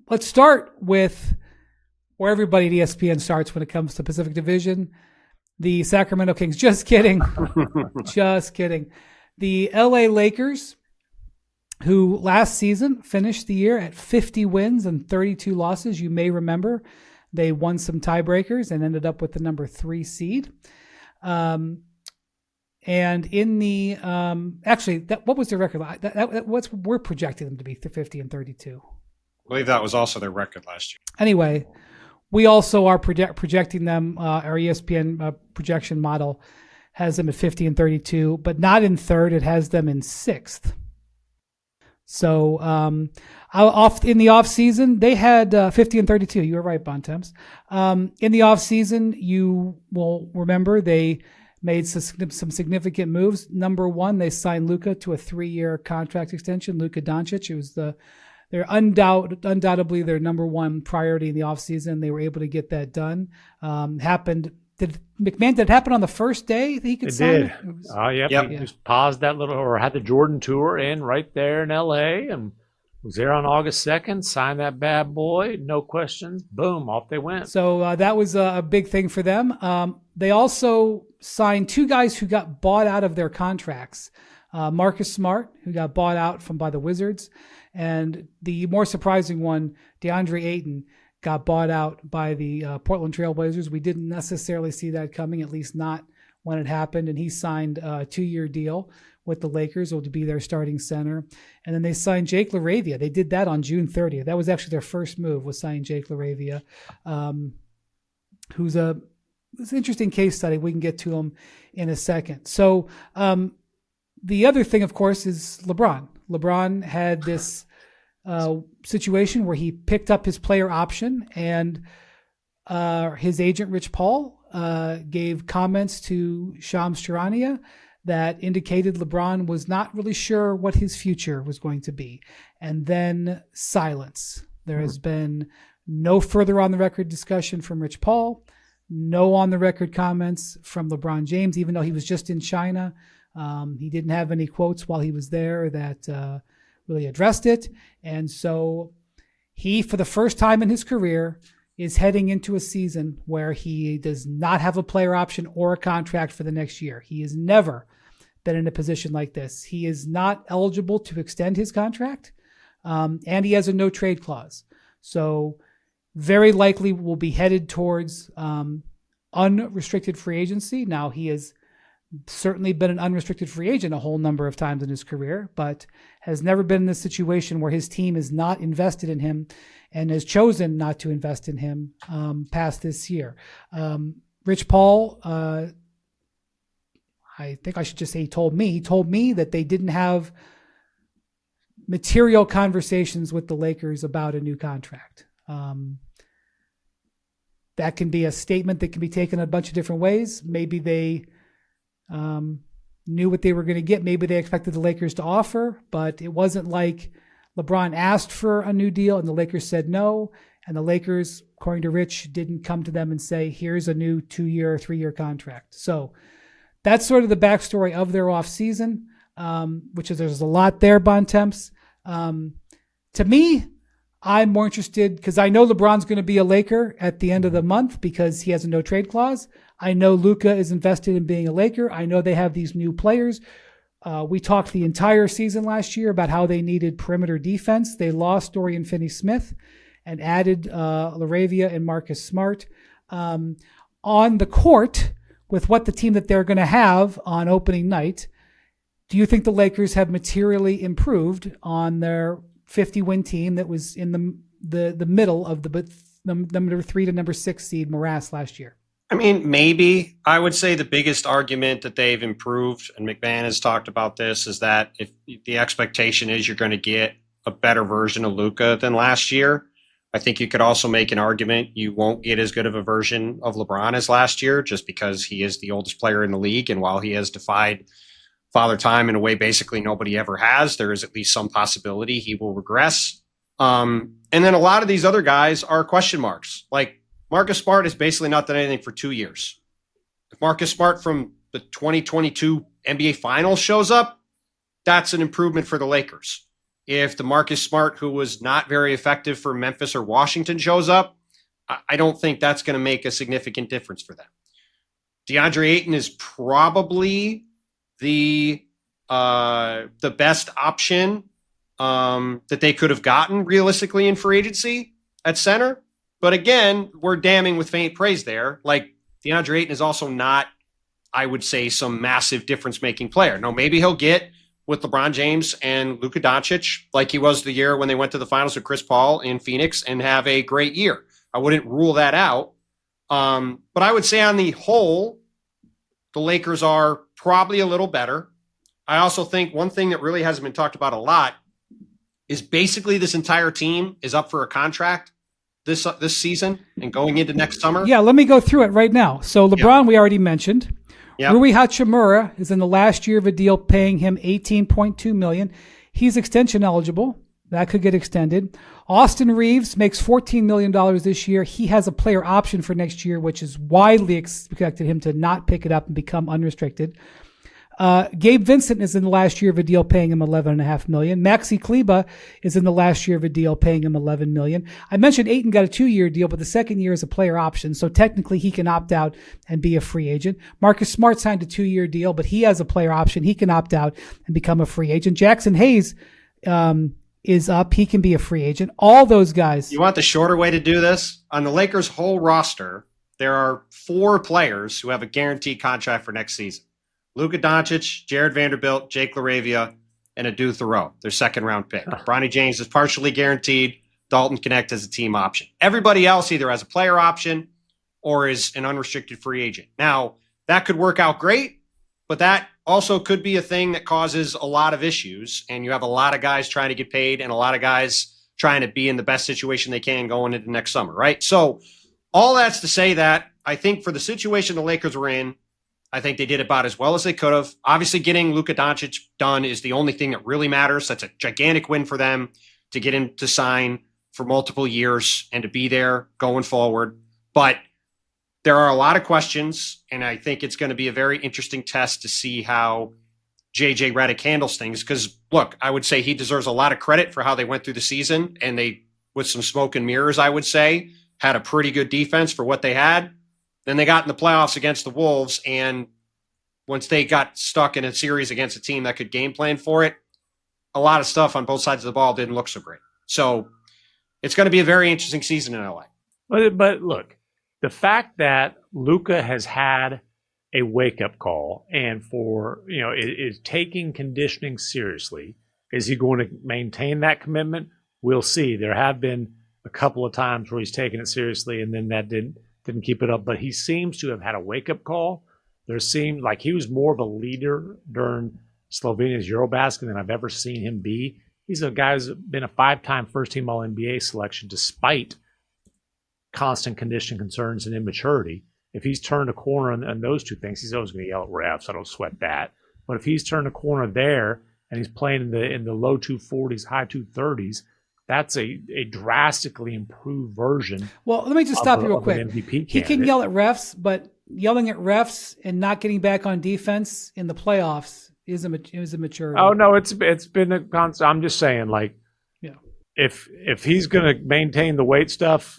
let's start with where everybody at ESPN starts when it comes to Pacific Division. The Sacramento Kings. Just kidding. Just kidding. The LA Lakers, who last season finished the year at 50 wins and 32 losses. You may remember they won some tiebreakers and ended up with the number 3 seed. And in the what was their record? We're projecting them to be 50 and 32. I believe that was also their record last year. Anyway, we also are projecting them. Our ESPN projection model has them at 50 and 32, but not in third. It has them in 6th. So in the off season, they had 50 and 32. You were right, Bontemps. In the off season, you will remember they made some significant moves. Number one, they signed Luka to a 3-year contract extension. Luka Doncic. It was they're undoubtedly their number one priority in the offseason. They were able to get that done. Did MacMahon, did it happen on the first day that he could sign? It did. Yep. He just paused that had the Jordan tour in right there in LA and was there on August 2nd, signed that bad boy, no questions, boom, off they went. So that was a big thing for them. They also signed 2 guys who got bought out of their contracts. Marcus Smart, who got bought out by the Wizards, and the more surprising one, DeAndre Ayton, got bought out by the Portland Trail Blazers. We didn't necessarily see that coming, at least not when it happened, and he signed a 2-year deal with the Lakers, will be their starting center. And then they signed Jake LaRavia. They did that on June 30th. That was actually their first move, was signing Jake LaRavia, who's it's an interesting case study. We can get to him in a second. So the other thing, of course, is LeBron. LeBron had this situation where he picked up his player option, and his agent, Rich Paul, gave comments to Shams Charania that indicated LeBron was not really sure what his future was going to be. And then silence. There has been no further on the record discussion from Rich Paul, no on the record comments from LeBron James, even though he was just in China. He didn't have any quotes while he was there that really addressed it. And so he, for the first time in his career, is heading into a season where he does not have a player option or a contract for the next year. He has never been in a position like this. He is not eligible to extend his contract, and he has a no trade clause. So very likely will be headed towards unrestricted free agency. Now, he has certainly been an unrestricted free agent a whole number of times in his career, but has never been in this situation where his team is not invested in him and has chosen not to invest in him past this year. Rich Paul, I think I should just say he told me that they didn't have material conversations with the Lakers about a new contract. That can be a statement that can be taken a bunch of different ways. Maybe they knew what they were going to get. Maybe they expected the Lakers to offer, but it wasn't like LeBron asked for a new deal and the Lakers said no. And the Lakers, according to Rich, didn't come to them and say, here's a new 2-year or 3-year contract. So that's sort of the backstory of their offseason, which is there's a lot there, Bontemps. To me, I'm more interested because I know LeBron's going to be a Laker at the end of the month because he has a no trade clause. I know Luka is invested in being a Laker. I know they have these new players. We talked the entire season last year about how they needed perimeter defense. They lost Dorian Finney-Smith and added LaRavia and Marcus Smart. On the court, with what the team that they're going to have on opening night, do you think the Lakers have materially improved on their 50-win team that was in the middle of the number 3 to number 6 seed morass last year? I mean, maybe. I would say the biggest argument that they've improved, and MacMahon has talked about this, is that if the expectation is you're going to get a better version of Luka than last year, I think you could also make an argument you won't get as good of a version of LeBron as last year just because he is the oldest player in the league. And while he has defied Father Time in a way basically nobody ever has, there is at least some possibility he will regress. And then a lot of these other guys are question marks. Like Marcus Smart has basically not done anything for 2 years. If Marcus Smart from the 2022 NBA Finals shows up, that's an improvement for the Lakers. if the Marcus Smart, who was not very effective for Memphis or Washington, shows up, I don't think that's going to make a significant difference for them. DeAndre Ayton is probably the best option that they could have gotten realistically in free agency at center. But again, we're damning with faint praise there. Like, DeAndre Ayton is also not, I would say, some massive difference-making player. No, maybe he'll get with LeBron James and Luka Doncic like he was the year when they went to the finals with Chris Paul in Phoenix and have a great year. I wouldn't rule that out. But I would say on the whole, the Lakers are probably a little better. I also think one thing that really hasn't been talked about a lot is basically this entire team is up for a contract this season and going into next summer. Yeah, let me go through it right now. So LeBron, we already mentioned. Yep. Rui Hachimura is in the last year of a deal paying him $18.2 million. He's extension eligible. That could get extended. Austin Reeves makes $14 million this year. He has a player option for next year, which is widely expected him to not pick it up and become unrestricted. Gabe Vincent is in the last year of a deal paying him $11.5 million. Maxi Kleba is in the last year of a deal paying him $11 million. I mentioned Ayton got a 2-year deal, but the second year is a player option. So technically he can opt out and be a free agent. Marcus Smart signed a 2-year deal, but he has a player option. He can opt out and become a free agent. Jackson Hayes, is up. He can be a free agent. All those guys. You want the shorter way to do this? On the Lakers' whole roster, there are 4 players who have a guaranteed contract for next season. Luka Doncic, Jared Vanderbilt, Jake LaRavia, and Adu Thoreau, their second-round pick. Bronny James is partially guaranteed. Dalton Connect has a team option. Everybody else either has a player option or is an unrestricted free agent. Now, that could work out great, but that also could be a thing that causes a lot of issues, and you have a lot of guys trying to get paid and a lot of guys trying to be in the best situation they can going into next summer, right? So all that's to say that I think for the situation the Lakers were in, I think they did about as well as they could have. Obviously, getting Luka Doncic done is the only thing that really matters. That's a gigantic win for them to get him to sign for multiple years and to be there going forward. But there are a lot of questions, and I think it's going to be a very interesting test to see how JJ Redick handles things. Because, look, I would say he deserves a lot of credit for how they went through the season, and they, with some smoke and mirrors, I would say, had a pretty good defense for what they had. Then they got in the playoffs against the Wolves, and once they got stuck in a series against a team that could game plan for it, a lot of stuff on both sides of the ball didn't look so great. So it's going to be a very interesting season in LA. But look, the fact that Luka has had a wake-up call and is taking conditioning seriously, is he going to maintain that commitment? We'll see. There have been a couple of times where he's taken it seriously, and then that didn't keep it up. But he seems to have had a wake-up call. There seemed like he was more of a leader during Slovenia's Eurobasket than I've ever seen him be. He's a guy who's been a 5-time first-team All-NBA selection despite constant conditioning concerns and immaturity. If he's turned a corner on those two things, he's always going to yell at refs. I don't sweat that. But if he's turned a corner there and he's playing in the low 240s, high 230s, that's a drastically improved version. Well, let me just stop you real quick. He can yell at refs, but yelling at refs and not getting back on defense in the playoffs is a maturity. Oh no, it's been a constant. I'm just saying, like, if he's going to maintain the weight stuff,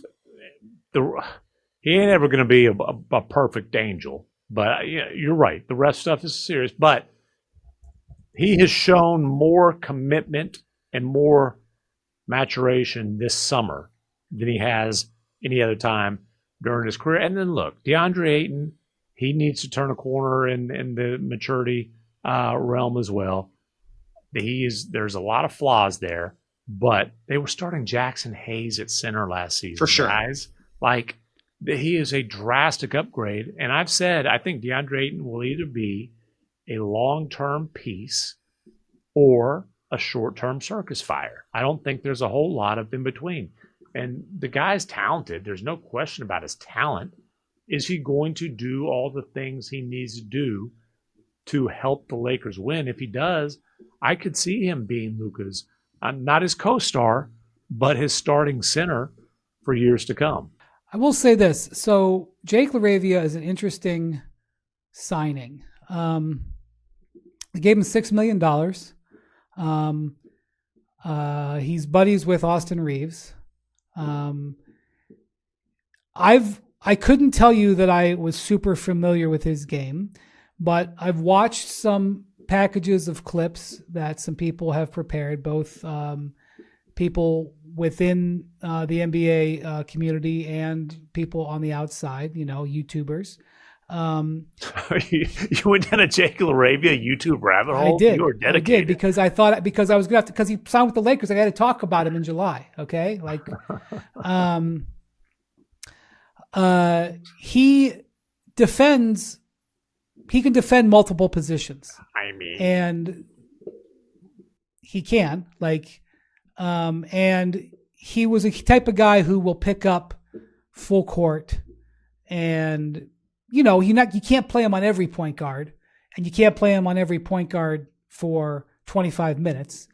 he ain't ever going to be a perfect angel. But you're right, the ref stuff is serious. But he has shown more commitment and more maturation this summer than he has any other time during his career. And then look, DeAndre Ayton, he needs to turn a corner in the maturity realm as well. There's a lot of flaws there, but they were starting Jackson Hayes at center last season. For sure. Guys, like, he is a drastic upgrade. And I've said, I think DeAndre Ayton will either be a long-term piece or a short-term circus fire. I don't think there's a whole lot of in between. And the guy's talented. There's no question about his talent. Is he going to do all the things he needs to do to help the Lakers win? If he does, I could see him being Luka's, not his co-star, but his starting center for years to come. I will say this. So Jake LaRavia is an interesting signing. They gave him $6 million. He's buddies with Austin Reeves. I couldn't tell you that I was super familiar with his game, but I've watched some packages of clips that some people have prepared, both people within the NBA community and people on the outside, YouTubers. You went down a Jake LaRavia YouTube rabbit hole? I did. You were dedicated. I did because I thought because I was going to because he signed with the Lakers. I had to talk about him in July. Okay. He can defend multiple positions. And he can and he was a type of guy who will pick up full court and, you can't play him on every point guard and you can't play him on every point guard for 25 minutes,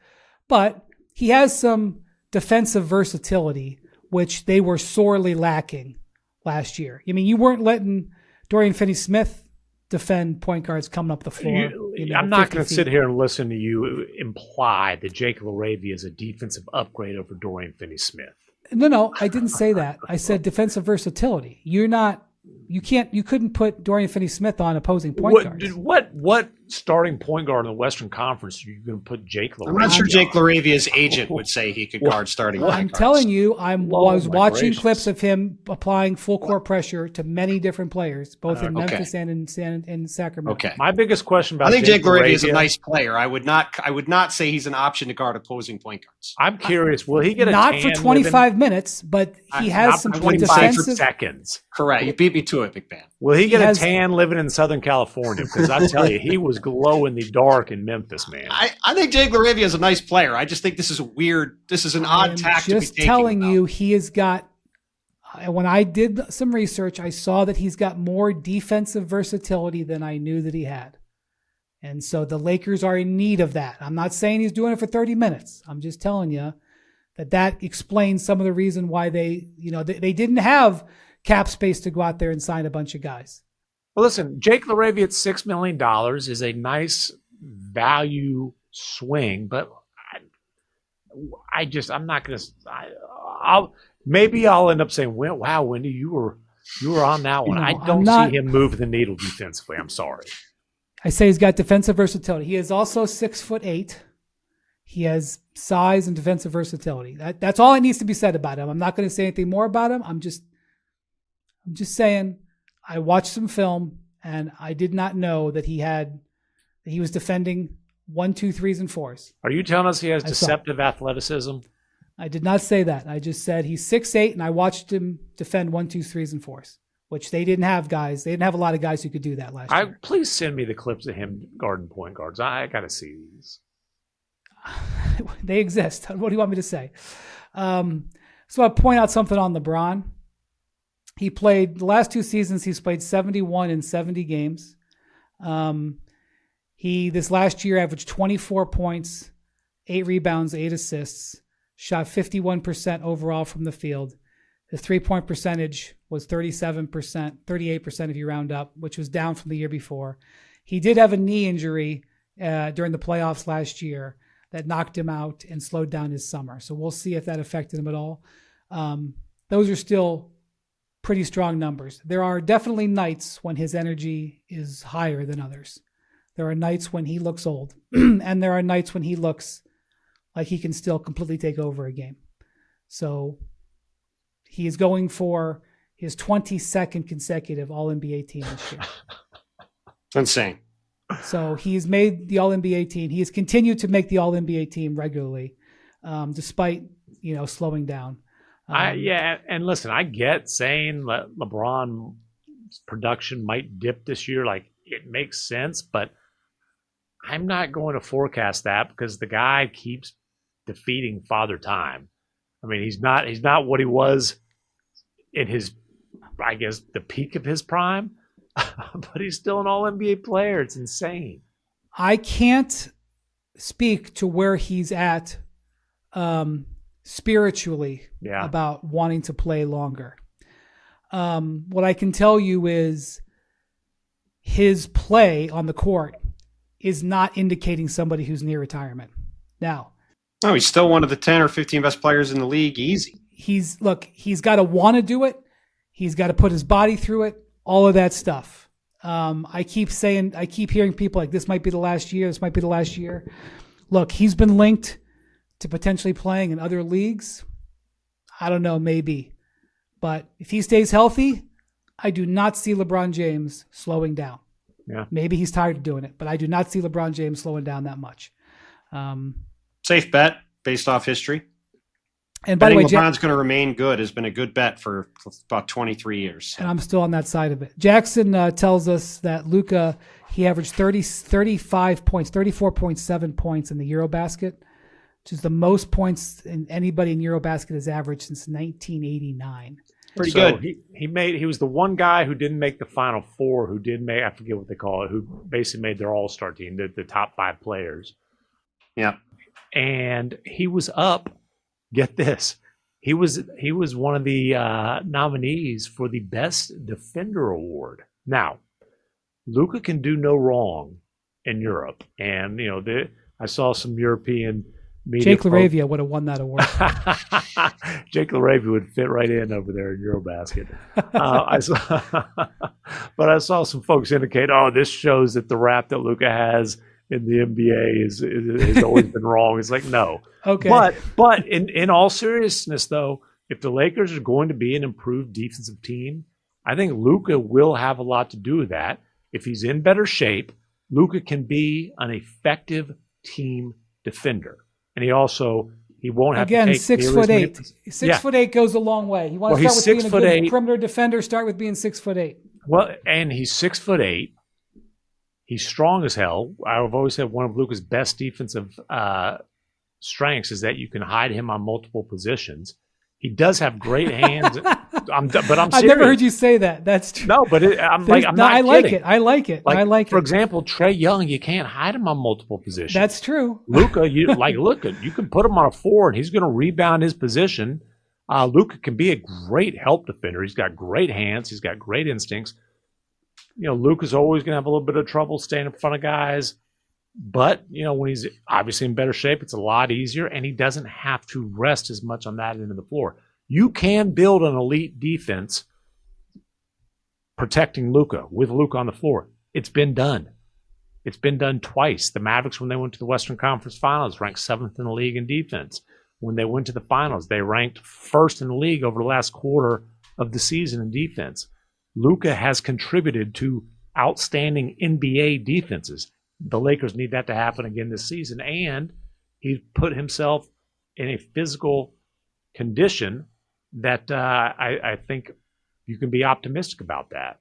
but he has some defensive versatility, which they were sorely lacking last year. You weren't letting Dorian Finney-Smith defend point guards coming up the floor. I'm not going to sit here and listen to you imply that Jake LaRavia is a defensive upgrade over Dorian Finney-Smith. No, I didn't say that. I said defensive versatility. You couldn't put Dorian Finney-Smith on opposing point guards. What starting point guard in the Western Conference are you going to put Jake LaRavia? I'm not sure Jake LaRavia's agent would say he could guard starting point guards. I'm telling you, I was watching clips of him applying full court pressure to many different players, both in Memphis and in Sacramento. Okay. My biggest question about I think Jake LaRavia is a nice player. I would not say he's an option to guard opposing point guards. I'm curious, will he get a not tan for 25 minutes, but he has some 25 defensive seconds. Correct. You beat me to it, MacMahon. Will he get a tan living in Southern California? Because I tell you, he was glow in the dark in Memphis, man. I think Jake LaRavia is a nice player. I just think this is an odd tack to be taking. Just telling you, he has got. When I did some research, I saw that he's got more defensive versatility than I knew that he had. And so the Lakers are in need of that. I'm not saying he's doing it for 30 minutes. I'm just telling you that explains some of the reason why they didn't have cap space to go out there and sign a bunch of guys. Well, listen, Jake LaRavia at $6 million is a nice value swing, but I'm not going to. Maybe I'll end up saying, well, wow, Wendy, you were on that one. I don't see him move the needle defensively. I'm sorry. I say he's got defensive versatility. He is also 6'8". He has size and defensive versatility. That's all that needs to be said about him. I'm not going to say anything more about him. I'm just saying I watched some film and I did not know that he was defending 1, 2, 3s, and 4s. Are you telling us he has deceptive athleticism? I did not say that. I just said he's 6'8", and I watched him defend 1, 2, 3s, and 4s, which they didn't have guys. They didn't have a lot of guys who could do that last year. Please send me the clips of him guarding point guards. I got to see these. They exist. What do you want me to say? So I'll point out something on LeBron. He played the last 2 seasons. He's played 71 in 70 games. He this last year averaged 24 points, 8 rebounds, 8 assists, shot 51% overall from the field. His 3-point percentage was 37%, 38% if you round up, which was down from the year before. He did have a knee injury during the playoffs last year that knocked him out and slowed down his summer. So we'll see if that affected him at all. Those are still pretty strong numbers. There are definitely nights when his energy is higher than others. There are nights when he looks old, and there are nights when he looks like he can still completely take over a game. So he is going for his 22nd consecutive All-NBA team this year. It's insane. So he's made the All-NBA team. He has continued to make the All-NBA team regularly, despite slowing down. And listen, I get saying that LeBron's production might dip this year. Like, it makes sense, but I'm not going to forecast that because the guy keeps defeating Father Time. I mean, he's not what he was in his, I guess, the peak of his prime, but he's still an All-NBA player. It's insane. I can't speak to where he's at spiritually about wanting to play longer. What I can tell you is his play on the court is not indicating somebody who's near retirement. Now, Oh, he's still one of the 10 or 15 best players in the league. Easy. He's got to want to do it. He's got to put his body through it. All of that stuff. I keep hearing people like, this might be the last year. This might be the last year. Look, he's been linked to potentially playing in other leagues. I don't know, maybe. But if he stays healthy, I do not see LeBron James slowing down. Yeah. Maybe he's tired of doing it, but I do not see LeBron James slowing down that much. Safe bet based off history. And by the way, LeBron's going to remain good has been a good bet for about 23 years. So. And I'm still on that side of it. Jackson tells us that Luka, he averaged 35 points, 34.7 points in the Eurobasket, which is the most points anybody in Eurobasket has averaged since 1989. Pretty so good. He was the one guy who didn't make the Final Four, who did make, I forget what they call it, who basically made their All-Star team, the top 5 players. Yeah. And he was up. Get this. He was one of the nominees for the Best Defender Award. Now, Luka can do no wrong in Europe. And, I saw some European media. Jake LaRavia would have won that award. Jake LaRavia would fit right in over there in Eurobasket. But I saw some folks indicate, this shows that the rap that Luka has in the NBA has always been wrong. It's like, no. Okay. But in all seriousness, though, if the Lakers are going to be an improved defensive team, I think Luka will have a lot to do with that. If he's in better shape, Luka can be an effective team defender. And he won't have again, to take 6'8". 6'8" goes a long way. You want to start with being a good perimeter defender, start with being 6'8". Well, and he's 6'8". He's strong as hell. I've always said one of Luka's best defensive strengths is that you can hide him on multiple positions. He does have great hands, but I'm serious. I've never heard you say that. That's true. No, but I'm not kidding. I like it. I like it. For example, Trae Young, you can't hide him on multiple positions. That's true. Luka, you can put him on a 4 and he's going to rebound his position. Luka can be a great help defender. He's got great hands. He's got great instincts. Luka's always going to have a little bit of trouble staying in front of guys. But, when he's obviously in better shape, it's a lot easier, and he doesn't have to rest as much on that end of the floor. You can build an elite defense protecting Luka, with Luka on the floor. It's been done. It's been done twice. The Mavericks, when they went to the Western Conference Finals, ranked 7th in the league in defense. When they went to the finals, they ranked 1st in the league over the last quarter of the season in defense. Luka has contributed to outstanding NBA defenses. The Lakers need that to happen again this season, and he's put himself in a physical condition that I think you can be optimistic about that.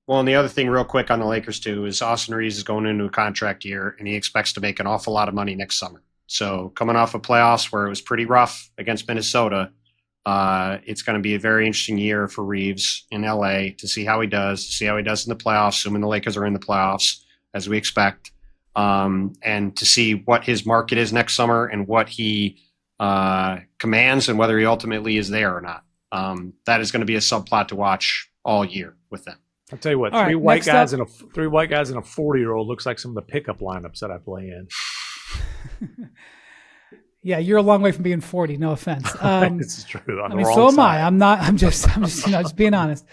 Well, and the other thing real quick on the Lakers, too, is Austin Reeves is going into a contract year, and he expects to make an awful lot of money next summer. So coming off of playoffs where it was pretty rough against Minnesota, it's going to be a very interesting year for Reeves in LA to see how he does in the playoffs, assuming the Lakers are in the playoffs, as we expect, and to see what his market is next summer and what he commands and whether he ultimately is there or not. That is going to be a subplot to watch all year with them. I'll tell you what, three white guys and a 40-year-old looks like some of the pickup lineups that I play in. Yeah, you're a long way from being 40. No offense. This is true. So am I. I'm just being honest.